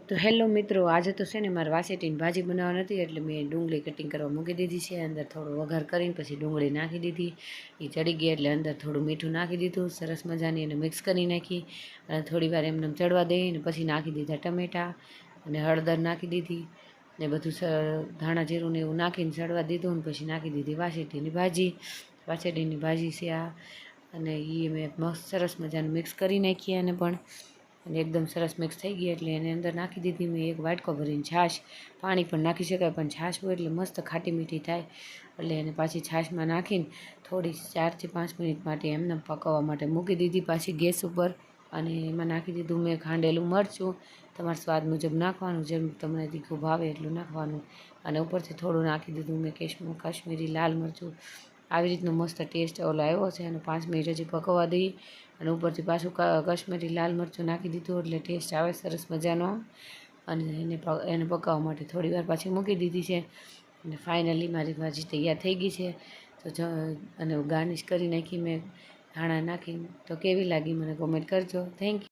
તો હેલો મિત્રો, આજે તો છે ને મારે વાસેટીની ભાજી બનાવવાની હતી એટલે મેં ડુંગળી કટિંગ કરવા મૂકી દીધી છે. અંદર થોડો વઘાર કરીને પછી ડુંગળી નાખી દીધી. એ ચડી ગઈ એટલે અંદર થોડું મીઠું નાખી દીધું, સરસ મજાની એને મિક્સ કરી નાખી અને થોડી વાર એમને ચડવા દઈને પછી નાખી દીધા ટમેટાં અને હળદર નાખી દીધી ને બધું ધાણા જીરું ને એવું નાખીને ચડવા દીધું. ને પછી નાખી દીધી વાસેટીની ભાજી છે આ, અને એ મેં મસ્ત સરસ મજાનું મિક્સ કરી નાખી અને પણ અને એકદમ સરસ મિક્સ થઈ ગઈ એટલે એની અંદર નાખી દીધી મેં એક વાટકો ભરીને છાશ. પાણી પણ નાખી શકાય પણ છાશ હોય એટલે મસ્ત ખાટી મીઠી થાય એટલે એને પાછી છાશમાં નાખીને થોડી 4 થી 5 મિનિટ માટે એમને પકાવવા માટે મૂકી દીધી પાછી ગેસ ઉપર. અને એમાં નાખી દીધું મેં ખાંડેલું મરચું, તમારા સ્વાદ મુજબ નાખવાનું, જેમ તમને તીખું ભાવે એટલું નાખવાનું. અને ઉપરથી થોડું નાખી દીધું મેં કાશ્મીરી લાલ મરચું. આવી રીતનું મસ્ત ટેસ્ટ ઓલો આવ્યો છે અને 5 મિનિટ હજી પકવવા દઈએ અને ઉપરથી પાછું કાશ્મીરી લાલ મરચું નાખી દીધું એટલે ટેસ્ટ આવે સરસ મજાનો. અને એને પકાવવા માટે થોડી વાર પાછી મૂકી દીધી છે અને ફાઇનલી મારી ભાજી તૈયાર થઈ ગઈ છે. તો અને ગાર્નિશ કરી નાખી મેં ધાણા નાખીને. તો કેવી લાગી મને કોમેન્ટ કરજો. Thank you.